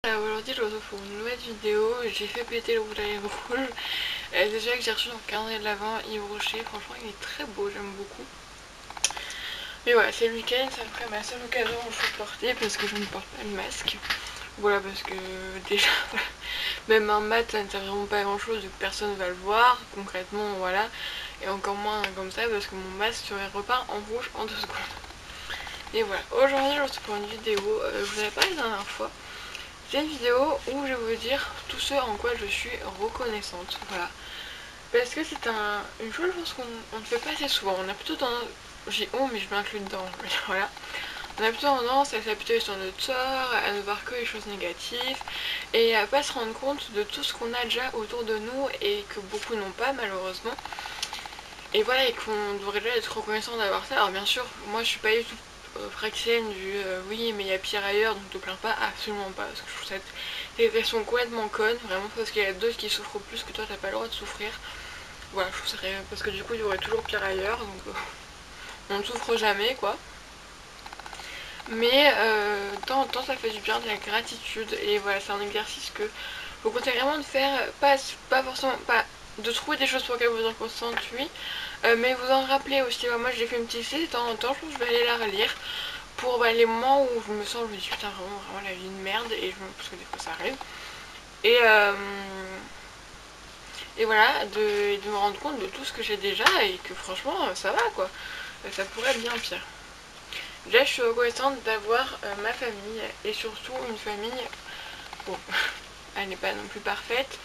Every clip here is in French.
Aujourd'hui je vous retrouve pour une nouvelle vidéo. J'ai fait péter le rouge à lèvres rouge. Déjà que j'ai reçu dans le calendrier de l'Avent Yves Rocher, franchement il est très beau, j'aime beaucoup. Mais voilà, c'est le week-end, ça ferait ma seule occasion où je peux porter parce que je ne porte pas de masque. Voilà, parce que déjà, même un mat ça ne sert vraiment pas à grand chose vu que personne ne va le voir concrètement, voilà. Et encore moins comme ça parce que mon masque serait repeint en rouge en 2 secondes. Et voilà, aujourd'hui je vous retrouve pour une vidéo, je vous avais parlé la dernière fois. C'est une vidéo où je vais vous dire tout ce en quoi je suis reconnaissante, voilà. Parce que c'est une chose, je pense qu'on ne fait pas assez souvent. On a plutôt tendance, j'ai honte mais je m'inclus dedans, voilà. On a plutôt tendance à s'appuyer sur notre sort, à ne voir que les choses négatives et à pas se rendre compte de tout ce qu'on a déjà autour de nous et que beaucoup n'ont pas malheureusement. Et voilà, et qu'on devrait déjà être reconnaissant d'avoir ça. Alors bien sûr, moi je suis pas du tout prakticienne du oui mais il y a pire ailleurs donc te plains pas, absolument pas, parce que je trouve cette expression complètement conne, vraiment, parce qu'il y a d'autres qui souffrent plus que toi, t'as pas le droit de souffrir. Voilà, je trouve ça parce que du coup il y aurait toujours pire ailleurs, donc on ne souffre jamais quoi. Mais de temps en temps ça fait du bien, de la gratitude, et voilà, c'est un exercice que je vous conseille vraiment de faire, pas forcément, pas de trouver des choses pour lesquelles vous en consciente, oui, mais vous en rappeler aussi. Moi j'ai fait une petite liste de temps en temps, je pense que je vais aller la relire pour les moments où je me sens, je me dis putain vraiment la vie de merde, parce que des fois ça arrive, et, et voilà, de me rendre compte de tout ce que j'ai déjà et que franchement ça va quoi, ça pourrait être bien pire. Déjà je suis reconnaissante d'avoir ma famille, et surtout une famille, bon, elle n'est pas non plus parfaite,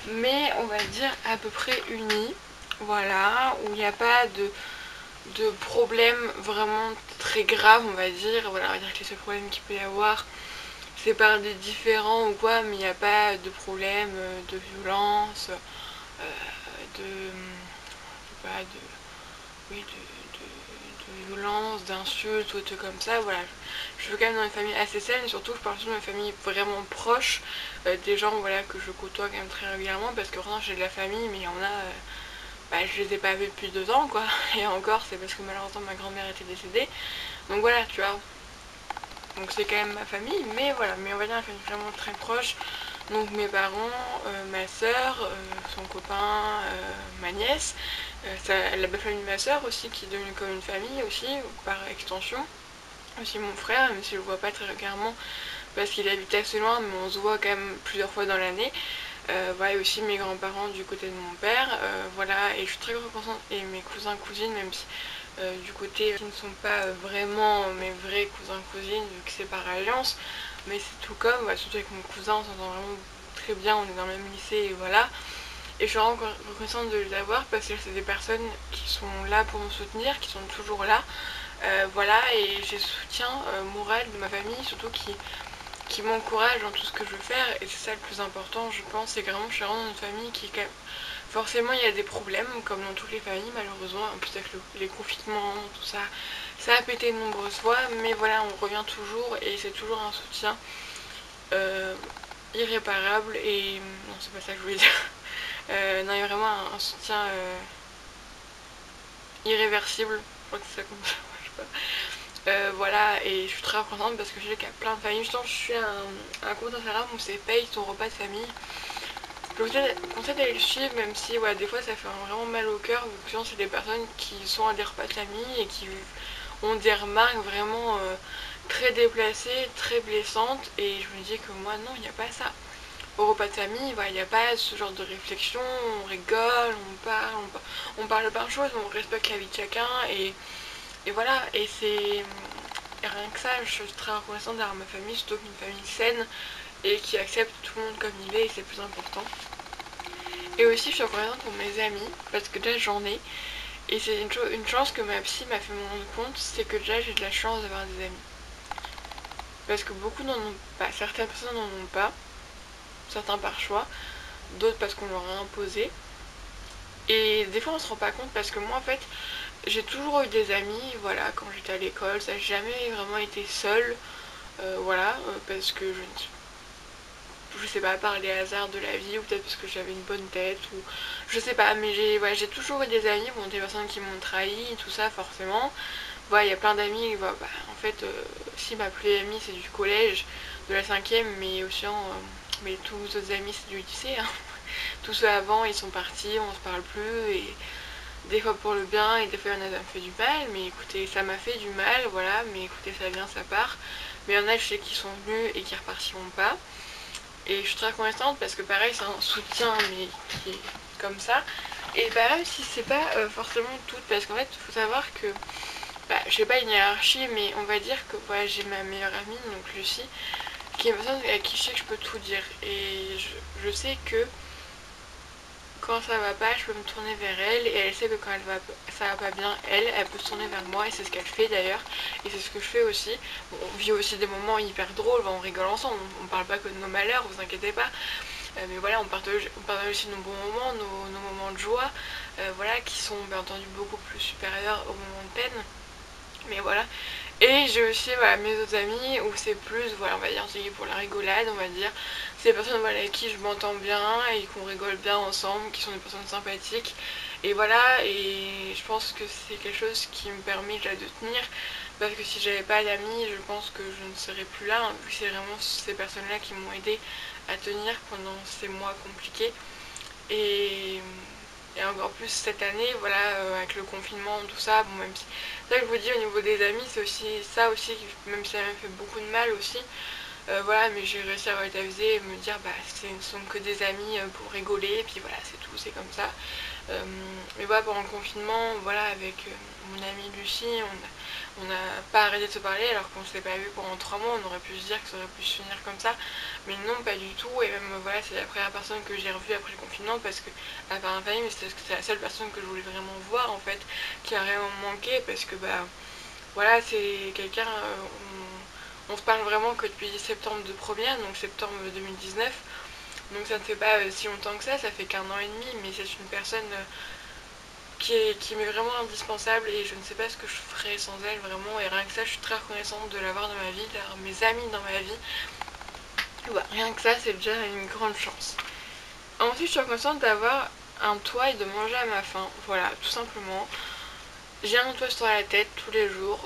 mais on va dire à peu près unie, voilà, où il n'y a pas de problèmes vraiment très graves, on va dire. Voilà, on va dire que les seuls problèmes qu'il peut y avoir, c'est par des différends ou quoi, mais il n'y a pas de problème de violence, de, je sais pas, oui, de violence, d'insultes ou des trucs comme ça. Voilà, je suis quand même dans une famille assez saine, et surtout je parle surtout de ma famille vraiment proche, des gens, voilà, que je côtoie quand même très régulièrement, parce que vraiment j'ai de la famille, mais il y en a, je les ai pas vus depuis 2 ans quoi, et encore c'est parce que malheureusement ma grand-mère était décédée, donc voilà, tu vois, donc c'est quand même ma famille, mais voilà, mais on va dire une famille vraiment très proche, donc mes parents, ma soeur, son copain, ma nièce, la belle famille de ma soeur aussi qui est devenue comme une famille aussi, par extension, aussi mon frère, même si je le vois pas très régulièrement parce qu'il habite assez loin, mais on se voit quand même plusieurs fois dans l'année. Voilà, et aussi mes grands-parents du côté de mon père, voilà, et je suis très reconnaissante, et mes cousins cousines, même si du côté qui ne sont pas vraiment mes vrais cousins cousines vu que c'est par alliance, mais c'est tout comme, voilà, surtout avec mon cousin on s'entend vraiment très bien, on est dans le même lycée et voilà, et je suis vraiment reconnaissante de les avoir parce que c'est des personnes qui sont là pour me soutenir, qui sont toujours là, voilà, et j'ai le soutien moral de ma famille surtout qui m'encourage dans tout ce que je veux faire, et c'est ça le plus important je pense, c'est que vraiment je suis vraiment dans une famille qui est quand même... Forcément il y a des problèmes comme dans toutes les familles malheureusement, en plus avec les confinements, tout ça, ça a pété de nombreuses fois, mais voilà, on revient toujours et c'est toujours un soutien irréparable, et... non, c'est pas ça que je voulais dire. Non, il y a vraiment un soutien irréversible, je crois que c'est ça comme ça, je sais pas. Voilà, et je suis très reconnaissante parce que je sais qu'il y a plein de familles. Je suis un compte Instagram où c'est paye ton repas de famille. Je vous conseille d'aller le suivre, même si ouais, des fois ça fait vraiment mal au cœur, vu que souvent c'est des personnes qui sont à des repas de famille et qui ont des remarques vraiment très déplacées, très blessantes, et je me dis que moi non, il n'y a pas ça. Au repas de famille, il n'y a pas ce genre de réflexion, on rigole, on parle de plein de choses, on respecte la vie de chacun, et voilà, et c'est... Et rien que ça, je suis très reconnaissante d'avoir ma famille, surtout qu'une famille saine et qui accepte tout le monde comme il est, et c'est le plus important. Et aussi je suis reconnaissante pour mes amis, parce que déjà j'en ai, et c'est une chance que ma psy m'a fait me rendre compte, c'est que déjà j'ai de la chance d'avoir des amis. Parce que beaucoup n'en ont pas, certaines personnes n'en ont pas, certains par choix, d'autres parce qu'on leur a imposé. Et des fois on se rend pas compte parce que moi en fait j'ai toujours eu des amis, voilà, quand j'étais à l'école, ça n'a jamais vraiment été seule, voilà, parce que je sais pas, par les hasards de la vie, ou peut-être parce que j'avais une bonne tête, ou je sais pas, mais j'ai toujours eu des amis, bon, des personnes qui m'ont trahi et tout ça forcément, voilà, il y a plein d'amis, voilà, bah, en fait, si ma plus amie c'est du collège, de la cinquième, mais aussi mais tous les autres amis c'est du lycée, hein. Tous ceux avant ils sont partis, on se parle plus, et des fois pour le bien et des fois il y en a ça me fait du mal, mais écoutez, ça m'a fait du mal, voilà, mais écoutez, ça vient, ça part. Mais il y en a, je sais, qui sont venus et qui repartiront pas. Et je suis très reconnaissante parce que pareil, c'est un soutien, mais qui est comme ça. Et bah, même si c'est pas forcément tout, parce qu'en fait, il faut savoir que, bah, je sais pas une hiérarchie, mais on va dire que voilà, j'ai ma meilleure amie, donc Lucie, qui est une personne à qui je sais que je peux tout dire. Et je sais que quand ça va pas, je peux me tourner vers elle, et elle sait que quand ça va pas bien, elle peut se tourner vers moi, et c'est ce qu'elle fait d'ailleurs, et c'est ce que je fais aussi. Bon, on vit aussi des moments hyper drôles, on rigole ensemble, on parle pas que de nos malheurs, vous inquiétez pas, mais voilà, on partage aussi nos bons moments, nos moments de joie, voilà, qui sont bien entendu beaucoup plus supérieurs aux moments de peine. Mais voilà. Et j'ai aussi voilà, mes autres amis où c'est plus, voilà, on va dire, c'est pour la rigolade, on va dire. C'est des personnes voilà, avec qui je m'entends bien et qu'on rigole bien ensemble, qui sont des personnes sympathiques. Et voilà, et je pense que c'est quelque chose qui me permet déjà de tenir. Parce que si j'avais pas d'amis, je pense que je ne serais plus là, hein, vu que c'est vraiment ces personnes-là qui m'ont aidé à tenir pendant ces mois compliqués. Et et encore plus cette année, voilà, avec le confinement, tout ça, bon, même si, c'est ça que je vous dis au niveau des amis, c'est aussi ça aussi, même si ça m'a fait beaucoup de mal aussi, voilà, mais j'ai réussi à relativiser et me dire, bah, ce ne sont que des amis pour rigoler, et puis voilà, c'est tout, c'est comme ça. Mais voilà, pendant le confinement, voilà, avec mon amie Lucie, on n'a pas arrêté de se parler alors qu'on ne s'est pas vu pendant 3 mois, on aurait pu se dire que ça aurait pu se finir comme ça, mais non, pas du tout. Et même voilà, c'est la première personne que j'ai revue après le confinement, parce que, à part un famille, mais c'est la seule personne que je voulais vraiment voir en fait, qui a vraiment manqué, parce que bah voilà, c'est quelqu'un, on se parle vraiment que depuis septembre de première, donc septembre 2019, donc ça ne fait pas si longtemps que ça fait qu'un an et demi, mais c'est une personne qui m'est vraiment indispensable, et je ne sais pas ce que je ferais sans elle vraiment, et rien que ça je suis très reconnaissante de l'avoir dans ma vie, d'avoir mes amis dans ma vie. Ouais, rien que ça c'est déjà une grande chance. Ensuite je suis reconnaissante d'avoir un toit et de manger à ma faim, voilà, tout simplement. J'ai un toit sur la tête tous les jours,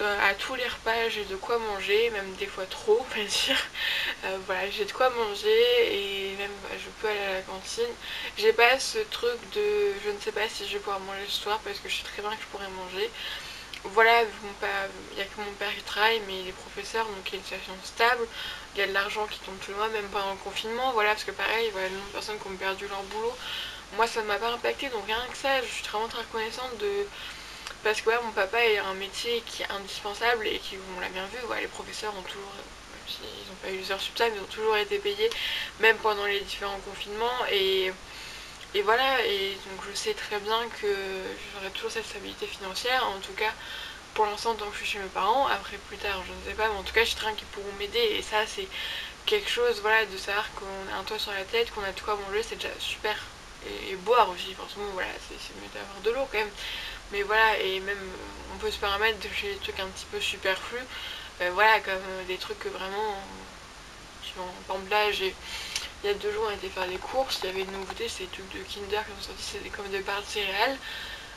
à tous les repas j'ai de quoi manger, même des fois trop on va dire. Voilà, j'ai de quoi manger, et même je peux aller à la cantine. J'ai pas ce truc de je ne sais pas si je vais pouvoir manger ce soir, parce que je sais très bien que je pourrais manger. Voilà, il n'y a que mon père qui travaille, mais il est professeur, donc il y a une situation stable, il y a de l'argent qui tombe tous les mois, même pendant le confinement, voilà, parce que pareil, voilà, le nombre de personnes qui ont perdu leur boulot, moi ça ne m'a pas impacté, donc rien que ça, je suis vraiment très reconnaissante de... Parce que ouais, mon papa a un métier qui est indispensable, et qui, on l'a bien vu, ouais, les professeurs ont toujours, même s'ils n'ont pas eu les heures sup, ils ont toujours été payés, même pendant les différents confinements, et voilà, et donc je sais très bien que j'aurai toujours cette stabilité financière, en tout cas pour l'instant tant que je suis chez mes parents. Après plus tard je ne sais pas, mais en tout cas j'ai très bien qu'ils pourront m'aider, et ça c'est quelque chose, voilà, de savoir qu'on a un toit sur la tête, qu'on a de quoi manger, c'est déjà super. Et boire aussi, forcément, voilà, c'est mieux d'avoir de l'eau quand même. Mais voilà, et même on peut se permettre de faire des trucs un petit peu superflus, voilà, comme des trucs que vraiment, par exemple là, il y a 2 jours on était faire des courses, il y avait une nouveauté, c'est des trucs de Kinder qui sont sortis, c'est comme des barres de céréales.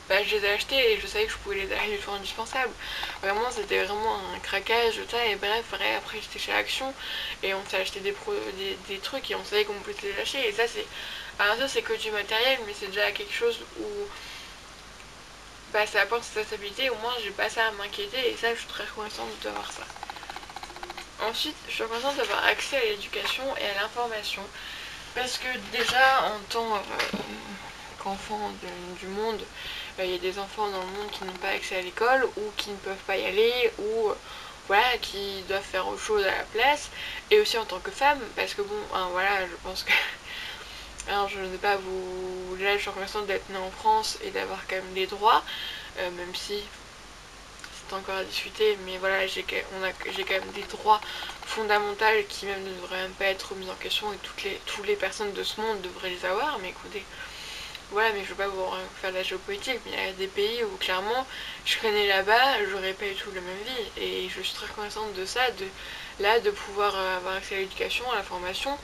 Bah, je les ai achetés et je savais que je pouvais les acheter du tout indispensable. Vraiment, c'était vraiment un craquage, ça, et bref, après j'étais chez Action et on s'est acheté des trucs, et on savait qu'on pouvait les acheter. Et ça, c'est. Alors, ça, c'est que du matériel, mais c'est déjà quelque chose où bah, ça apporte cette stabilité. Au moins, j'ai pas ça à m'inquiéter, et ça, je suis très reconnaissante d'avoir ça. Ensuite, je suis reconnaissante d'avoir accès à l'éducation et à l'information. Parce que déjà, en tant qu'enfant du monde, il y a des enfants dans le monde qui n'ont pas accès à l'école, ou qui ne peuvent pas y aller, ou voilà, qui doivent faire autre chose à la place. Et aussi en tant que femme, parce que bon, hein, voilà, je pense que... Alors je ne vais pas vous... Là, je suis reconnaissante d'être née en France et d'avoir quand même des droits, même si c'est encore à discuter, mais voilà, j'ai quand même des droits fondamentaux qui même ne devraient même pas être mis en question, et toutes les personnes de ce monde devraient les avoir, mais écoutez, voilà, mais je veux pas vous faire de la géopolitique, mais il y a des pays où clairement je serais née là-bas, j'aurais pas eu tout la même vie, et je suis très reconnaissante de ça, là de pouvoir avoir accès à l'éducation, à la formation,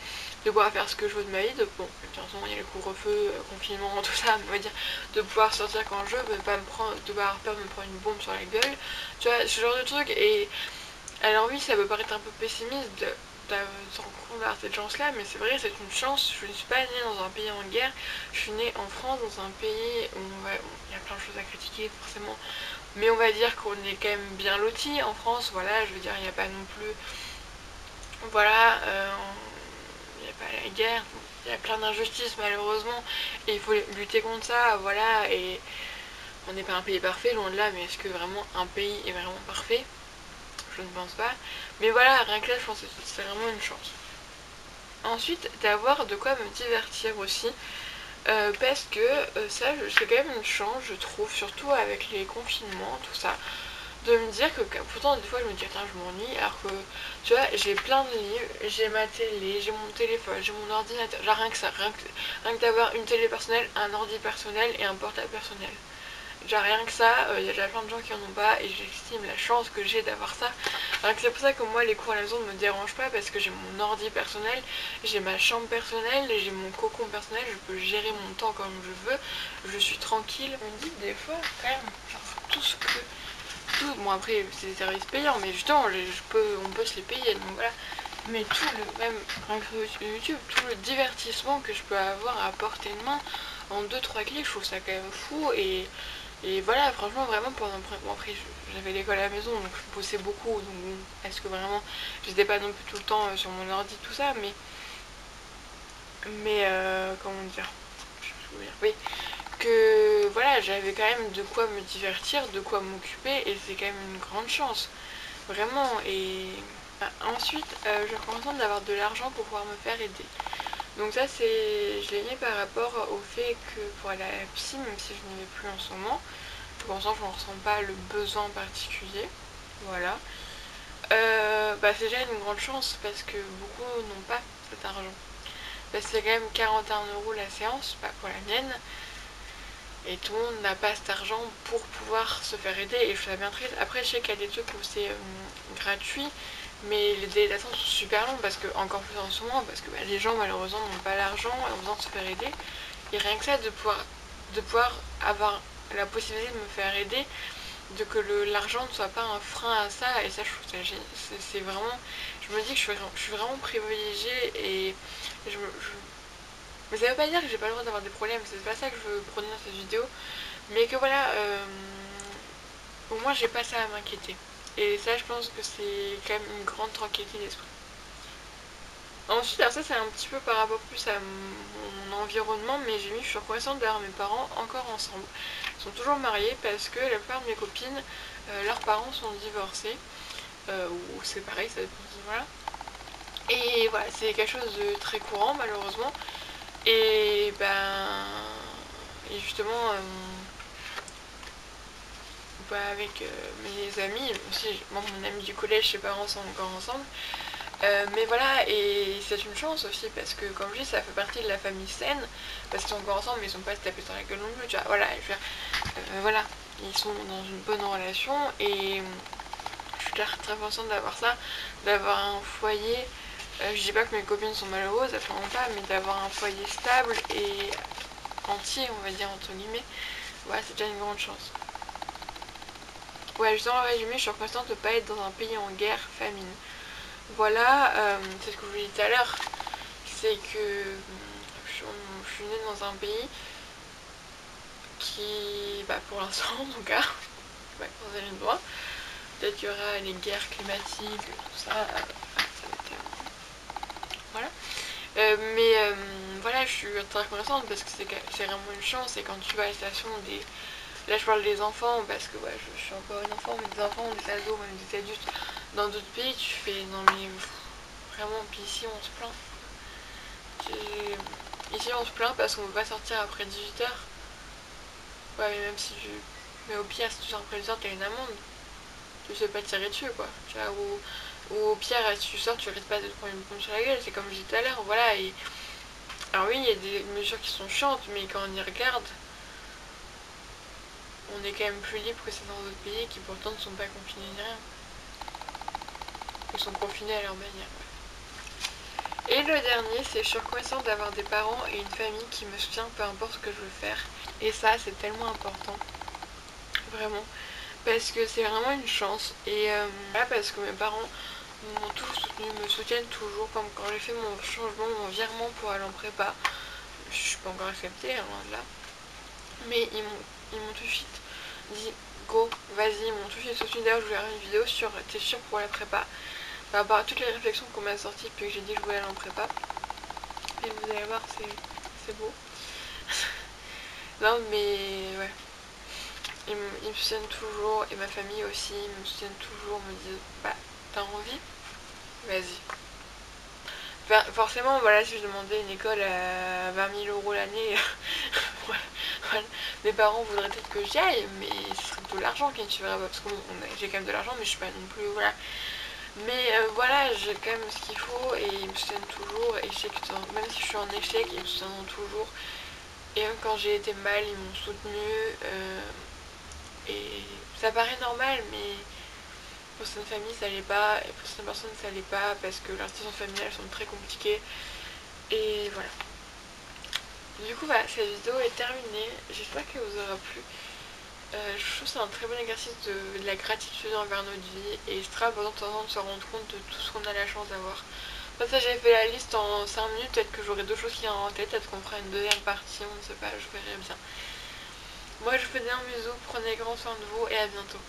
de pouvoir faire ce que je veux de ma vie, de, bon, de toute façon il y a le couvre-feu, confinement, tout ça, mais on va dire de pouvoir sortir quand je veux, de pas me prendre, de pas avoir peur de me prendre une bombe sur la gueule, tu vois, ce genre de truc. Et alors oui, ça peut paraître un peu pessimiste de se rendre compte vers cette chance-là, mais c'est vrai, c'est une chance. Je ne suis pas née dans un pays en guerre, je suis née en France, dans un pays où il y a plein de choses à critiquer forcément, mais on va dire qu'on est quand même bien loti en France, voilà, je veux dire, il n'y a pas non plus, voilà, il n'y a pas la guerre, il y a plein d'injustices malheureusement, et il faut lutter contre ça, voilà, et on n'est pas un pays parfait, loin de là, mais est-ce que vraiment un pays est vraiment parfait? Je ne pense pas. Mais voilà, rien que là, je pense que c'est vraiment une chance. Ensuite, d'avoir de quoi me divertir aussi. Parce que ça, c'est quand même une chance, je trouve, surtout avec les confinements, tout ça. De me dire que pourtant, des fois, je me dis, attends, je m'ennuie. Alors que, tu vois, j'ai plein de livres, j'ai ma télé, j'ai mon téléphone, j'ai mon ordinateur. Genre rien que ça, rien que d'avoir une télé personnelle, un ordi personnel et un portable personnel. Genre rien que ça, il y a déjà plein de gens qui en ont pas et j'estime la chance que j'ai d'avoir ça. Alors que c'est pour ça que moi les cours à la maison ne me dérangent pas parce que j'ai mon ordi personnel, j'ai ma chambre personnelle, j'ai mon cocon personnel, je peux gérer mon temps comme je veux, je suis tranquille. On me dit des fois quand même, genre tout ce que... Tout, bon après c'est des services payants mais justement on peut se les payer donc voilà. Mais tout le, même sur YouTube, tout le divertissement que je peux avoir à portée de main en 2-3 clics, je trouve ça quand même fou et voilà, franchement, vraiment, pendant. Bon, après, j'avais l'école à la maison, donc je bossais beaucoup, donc est-ce que vraiment. J'étais pas non plus tout le temps sur mon ordi, tout ça, mais. Mais, comment dire. Je sais pas ce que je veux dire. Oui. Que, voilà, j'avais quand même de quoi me divertir, de quoi m'occuper, et c'est quand même une grande chance. Vraiment, et. Ensuite, je suis contente d'avoir de l'argent pour pouvoir me faire aider. Donc ça, je l'ai mis par rapport au fait que pour aller à la piscine, même si je n'y vais plus en ce moment, pour l'instant je n'en ressens pas le besoin particulier, voilà. C'est déjà une grande chance parce que beaucoup n'ont pas cet argent. Parce que c'est quand même 41 € la séance, pas pour la mienne, et tout le monde n'a pas cet argent pour pouvoir se faire aider, et je trouve ça bien triste. Après, je sais qu'il y a des trucs où c'est gratuit, mais les délais d'attente sont super longs parce que, encore plus en ce moment, parce que les gens malheureusement n'ont pas l'argent et ont besoin de se faire aider. Et rien que ça, de pouvoir avoir la possibilité de me faire aider, de que l'argent ne soit pas un frein à ça, et ça je trouve ça génial. C'est vraiment, je me dis que je suis vraiment privilégiée et mais ça veut pas dire que j'ai pas le droit d'avoir des problèmes, c'est pas ça que je veux prôner dans cette vidéo, mais que voilà, au moins j'ai pas ça à m'inquiéter. Et ça, je pense que c'est quand même une grande tranquillité d'esprit. Ensuite, alors ça, c'est un petit peu par rapport plus à mon environnement, mais je suis reconnaissante d'avoir mes parents encore ensemble. Ils sont toujours mariés parce que la plupart de mes copines, leurs parents sont divorcés, ou séparés, ça dépend, voilà. Et voilà, c'est quelque chose de très courant, malheureusement. Et et justement, avec mes amis, aussi moi, mon ami du collège, ses parents sont encore ensemble. Mais voilà, et c'est une chance aussi parce que, comme je dis, ça fait partie de la famille saine parce qu'ils sont encore ensemble, mais ils sont pas se taper sur la gueule non plus, tu vois. Voilà, voilà, ils sont dans une bonne relation et je suis très contente d'avoir ça, d'avoir un foyer. Je dis pas que mes copines sont malheureuses, absolument pas, mais d'avoir un foyer stable et entier, on va dire, entre guillemets, voilà, c'est déjà une grande chance. Ouais, justement, en résumé, je suis reconnaissante de ne pas être dans un pays en guerre, famine. Voilà, c'est ce que je vous disais tout à l'heure, c'est que je suis née dans un pays qui, pour l'instant en tout cas, croiser les doigts. Peut-être qu'il y aura les guerres climatiques, tout ça, voilà. Voilà, je suis très reconnaissante parce que c'est vraiment une chance, et quand tu vas à la station des... Là je parle des enfants parce que je suis encore une enfant, mais des enfants, des ados, même des adultes, dans d'autres pays tu fais non mais vraiment, puis ici on se plaint. Ici on se plaint parce qu'on ne peut pas sortir après 18 h. Ouais, mais même si tu... Mais au pire, si tu sors après 18 h, t'as une amende. Tu sais pas tirer dessus, quoi. Tu vois, ou au pire, si tu sors, tu risques pas de te prendre une bombe sur la gueule. C'est comme je disais tout à l'heure, voilà. Et... Alors oui, il y a des mesures qui sont chiantes, mais quand on y regarde, on est quand même plus libre que c'est dans d'autres pays qui pourtant ne sont pas confinés ni rien. ils sont confinés à leur manière. Et le dernier, c'est je suis reconnaissante d'avoir des parents et une famille qui me soutient peu importe ce que je veux faire. Et ça, c'est tellement important, vraiment, parce que c'est vraiment une chance. Et voilà, parce que mes parents m'ont toujours soutenu, me soutiennent toujours, comme quand j'ai fait mon changement, mon virement pour aller en prépa. Je suis pas encore acceptée, hein, loin de là. Mais ils m'ont tout de suite dit go, vas-y, ils m'ont tout de suite soutenu. D'ailleurs, je voulais faire une vidéo sur t'es sûr pour la prépa, par rapport à toutes les réflexions qu'on m'a sorties depuis que j'ai dit que je voulais aller en prépa. Et vous allez voir, c'est beau. Non mais ouais. Ils me soutiennent toujours, et ma famille aussi, ils me soutiennent toujours, me disent bah t'as envie, vas-y. Enfin, forcément, voilà, si je demandais une école à 20 000 € l'année, voilà, mes parents voudraient peut-être que j'y aille, mais ce serait de l'argent qui ne suivrait pas, parce que bon, j'ai quand même de l'argent, mais je suis pas non plus, voilà. Mais voilà, j'ai quand même ce qu'il faut, et ils me soutiennent toujours, et je sais que même si je suis en échec, ils me soutiendront toujours. Et même quand j'ai été mal, ils m'ont soutenu. Et ça paraît normal, mais pour certaines familles ça l'est pas, et pour certaines personnes ça l'est pas, parce que leurs situations familiales sont très compliquées. Et voilà. Du coup, voilà, cette vidéo est terminée. J'espère qu'elle vous aura plu. Je trouve que c'est un très bon exercice de la gratitude envers notre vie, et c'est très important de temps en temps de se rendre compte de tout ce qu'on a la chance d'avoir. Enfin, ça, j'avais fait la liste en 5 minutes, peut-être que j'aurai d'autres choses qui viennent en tête, peut-être qu'on fera une deuxième partie, on ne sait pas, je verrai bien. Moi je vous fais d'énormes bisous, prenez grand soin de vous et à bientôt.